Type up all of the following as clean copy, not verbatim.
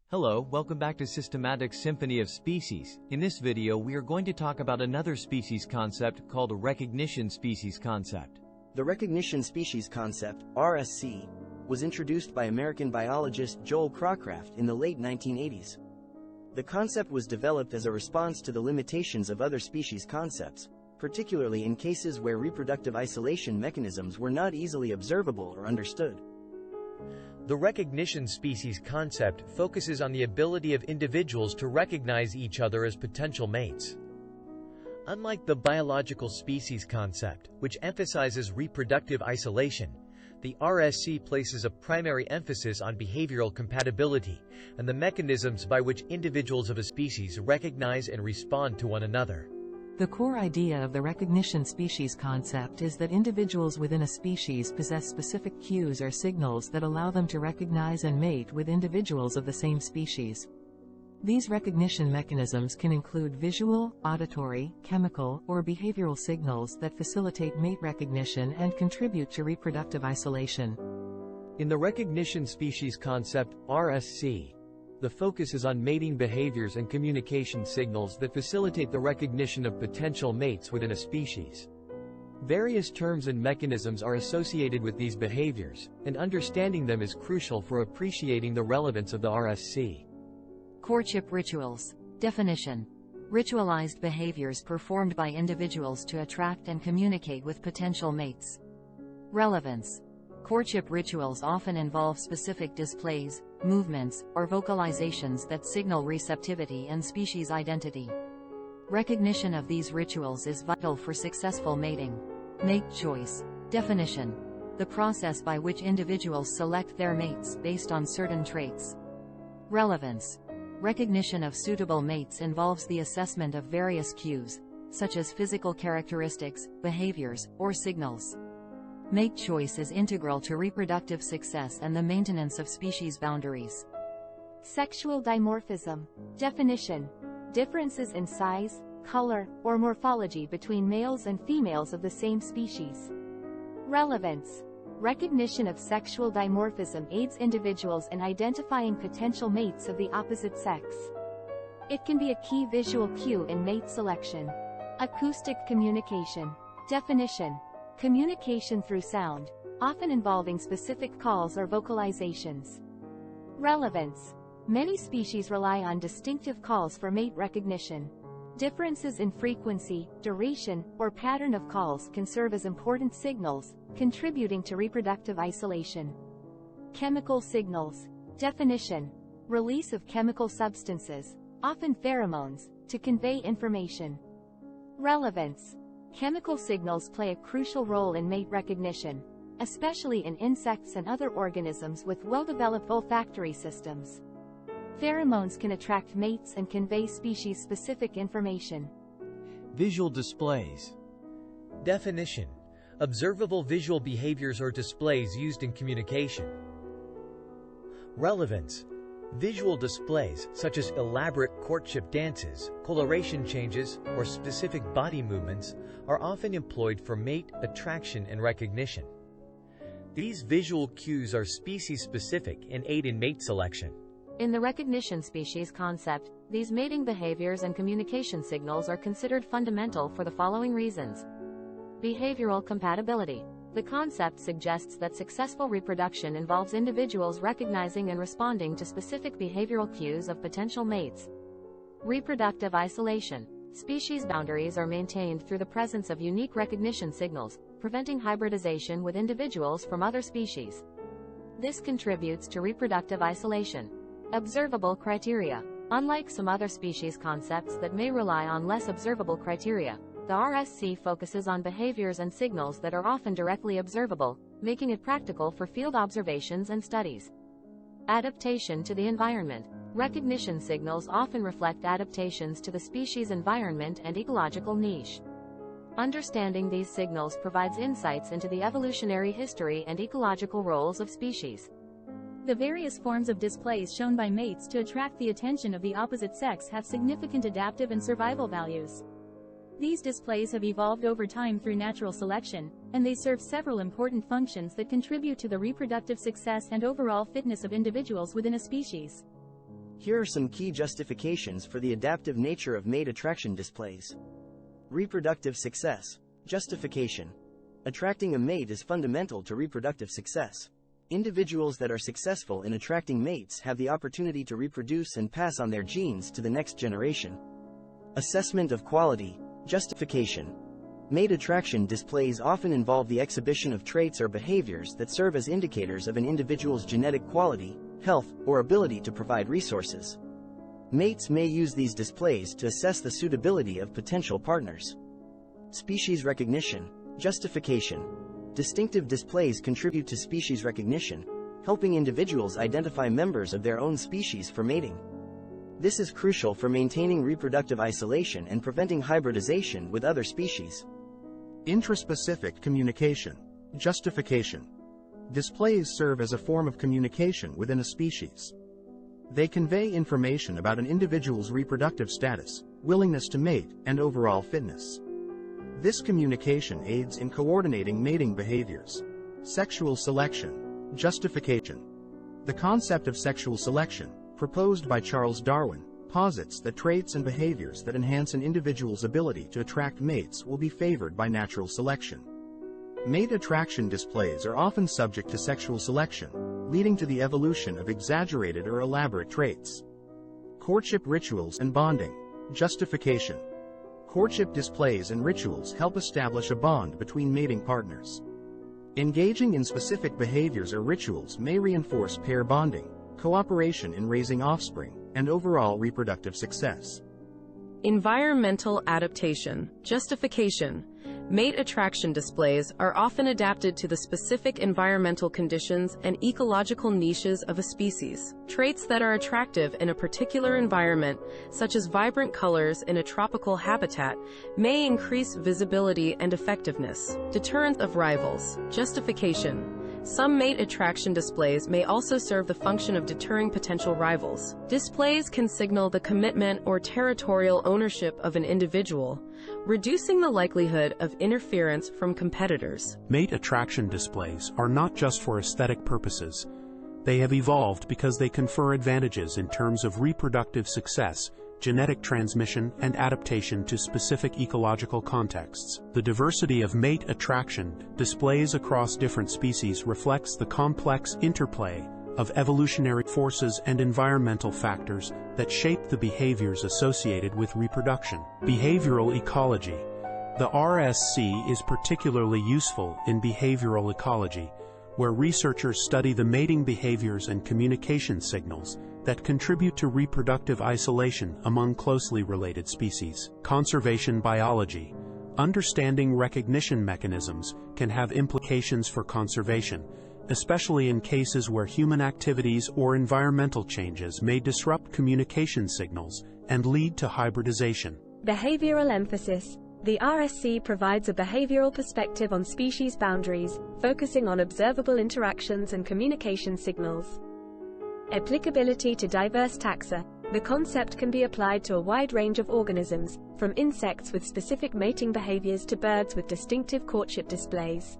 Hello, welcome back to Systematic Symphony of Species. In this video we are going to talk about another species concept called recognition species concept. The recognition species concept, RSC, was introduced by American biologist Joel Crocraft in the late 1980s. The concept was developed as a response to the limitations of other species concepts, particularly in cases where reproductive isolation mechanisms were not easily observable or understood. The recognition species concept focuses on the ability of individuals to recognize each other as potential mates. Unlike the biological species concept, which emphasizes reproductive isolation, the RSC places a primary emphasis on behavioral compatibility and the mechanisms by which individuals of a species recognize and respond to one another. The core idea of the recognition species concept is that individuals within a species possess specific cues or signals that allow them to recognize and mate with individuals of the same species. These recognition mechanisms can include visual, auditory, chemical, or behavioral signals that facilitate mate recognition and contribute to reproductive isolation. In the recognition species concept, RSC, the focus is on mating behaviors and communication signals that facilitate the recognition of potential mates within a species. Various terms and mechanisms are associated with these behaviors, and understanding them is crucial for appreciating the relevance of the RSC. Courtship rituals. Definition: ritualized behaviors performed by individuals to attract and communicate with potential mates. Relevance: courtship rituals often involve specific displays, movements, or vocalizations that signal receptivity and species identity. Recognition of these rituals is vital for successful mating. Mate choice. Definition: the process by which individuals select their mates based on certain traits. Relevance: recognition of suitable mates involves the assessment of various cues, such as physical characteristics, behaviors, or signals. Mate choice is integral to reproductive success and the maintenance of species boundaries. Sexual dimorphism. Definition: differences in size, color, or morphology between males and females of the same species. Relevance: recognition of sexual dimorphism aids individuals in identifying potential mates of the opposite sex. It can be a key visual cue in mate selection. Acoustic communication. Definition: communication through sound, often involving specific calls or vocalizations. Relevance: many species rely on distinctive calls for mate recognition. Differences in frequency, duration, or pattern of calls can serve as important signals, contributing to reproductive isolation. Chemical signals. Definition: release of chemical substances, often pheromones, to convey information. Relevance: chemical signals play a crucial role in mate recognition, especially in insects and other organisms with well-developed olfactory systems. Pheromones can attract mates and convey species-specific information. Visual displays. Definition: observable visual behaviors or displays used in communication. Relevance: visual displays, such as elaborate courtship dances, coloration changes, or specific body movements, are often employed for mate attraction and recognition. These visual cues are species-specific and aid in mate selection. In the recognition species concept, these mating behaviors and communication signals are considered fundamental for the following reasons. Behavioral compatibility. The concept suggests that successful reproduction involves individuals recognizing and responding to specific behavioral cues of potential mates. Reproductive isolation. Species boundaries are maintained through the presence of unique recognition signals, preventing hybridization with individuals from other species. This contributes to reproductive isolation. Observable criteria. Unlike some other species concepts that may rely on less observable criteria, the RSC focuses on behaviors and signals that are often directly observable, making it practical for field observations and studies. Adaptation to the environment. Recognition signals often reflect adaptations to the species environment and ecological niche. Understanding these signals provides insights into the evolutionary history and ecological roles of species. The various forms of displays shown by mates to attract the attention of the opposite sex have significant adaptive and survival values. These displays have evolved over time through natural selection, and they serve several important functions that contribute to the reproductive success and overall fitness of individuals within a species. Here are some key justifications for the adaptive nature of mate attraction displays. Reproductive success. Justification. Attracting a mate is fundamental to reproductive success. Individuals that are successful in attracting mates have the opportunity to reproduce and pass on their genes to the next generation. Assessment of quality. Justification. Mate attraction displays often involve the exhibition of traits or behaviors that serve as indicators of an individual's genetic quality, health, or ability to provide resources. Mates may use these displays to assess the suitability of potential partners. Species recognition. Justification. Distinctive displays contribute to species recognition, helping individuals identify members of their own species for mating. This is crucial for maintaining reproductive isolation and preventing hybridization with other species. Intraspecific communication. Justification. Displays serve as a form of communication within a species. They convey information about an individual's reproductive status, willingness to mate, and overall fitness. This communication aids in coordinating mating behaviors. Sexual selection. Justification. The concept of sexual selection, proposed by Charles Darwin, posits that traits and behaviors that enhance an individual's ability to attract mates will be favored by natural selection. Mate attraction displays are often subject to sexual selection, leading to the evolution of exaggerated or elaborate traits. Courtship rituals and bonding. Justification. Courtship displays and rituals help establish a bond between mating partners. Engaging in specific behaviors or rituals may reinforce pair bonding, cooperation in raising offspring, and overall reproductive success. Environmental adaptation. Justification. Mate attraction displays are often adapted to the specific environmental conditions and ecological niches of a species. Traits that are attractive in a particular environment, such as vibrant colors in a tropical habitat, may increase visibility and effectiveness. Deterrent of rivals. Justification. Some mate attraction displays may also serve the function of deterring potential rivals. Displays can signal the commitment or territorial ownership of an individual, reducing the likelihood of interference from competitors. Mate attraction displays are not just for aesthetic purposes. They have evolved because they confer advantages in terms of reproductive success, genetic transmission, and adaptation to specific ecological contexts. The diversity of mate attraction displays across different species reflects the complex interplay of evolutionary forces and environmental factors that shape the behaviors associated with reproduction. Behavioral ecology. The RSC is particularly useful in behavioral ecology, where researchers study the mating behaviors and communication signals that contribute to reproductive isolation among closely related species. Conservation biology. Understanding recognition mechanisms can have implications for conservation, especially in cases where human activities or environmental changes may disrupt communication signals and lead to hybridization. Behavioral emphasis. The RSC provides a behavioral perspective on species boundaries, focusing on observable interactions and communication signals. Applicability to diverse taxa. The concept can be applied to a wide range of organisms, from insects with specific mating behaviors to birds with distinctive courtship displays.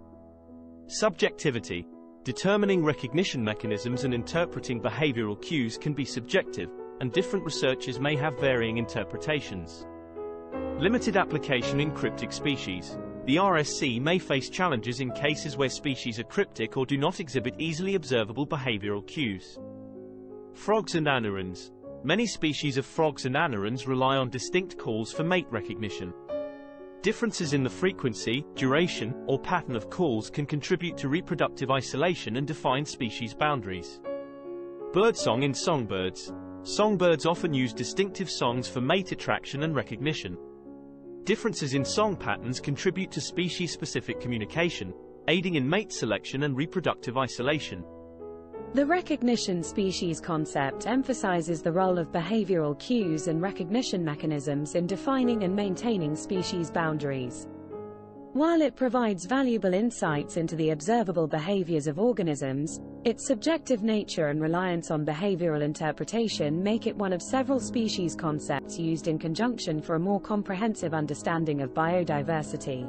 Subjectivity. Determining recognition mechanisms and interpreting behavioral cues can be subjective, and different researchers may have varying interpretations. Limited application in cryptic species. The RSC may face challenges in cases where species are cryptic or do not exhibit easily observable behavioral cues. Frogs and anurans. Many species of frogs and anurans rely on distinct calls for mate recognition. Differences in the frequency, duration, or pattern of calls can contribute to reproductive isolation and define species boundaries. Birdsong in songbirds. Songbirds often use distinctive songs for mate attraction and recognition. Differences in song patterns contribute to species-specific communication, aiding in mate selection and reproductive isolation. The recognition species concept emphasizes the role of behavioral cues and recognition mechanisms in defining and maintaining species boundaries. While it provides valuable insights into the observable behaviors of organisms, its subjective nature and reliance on behavioral interpretation make it one of several species concepts used in conjunction for a more comprehensive understanding of biodiversity.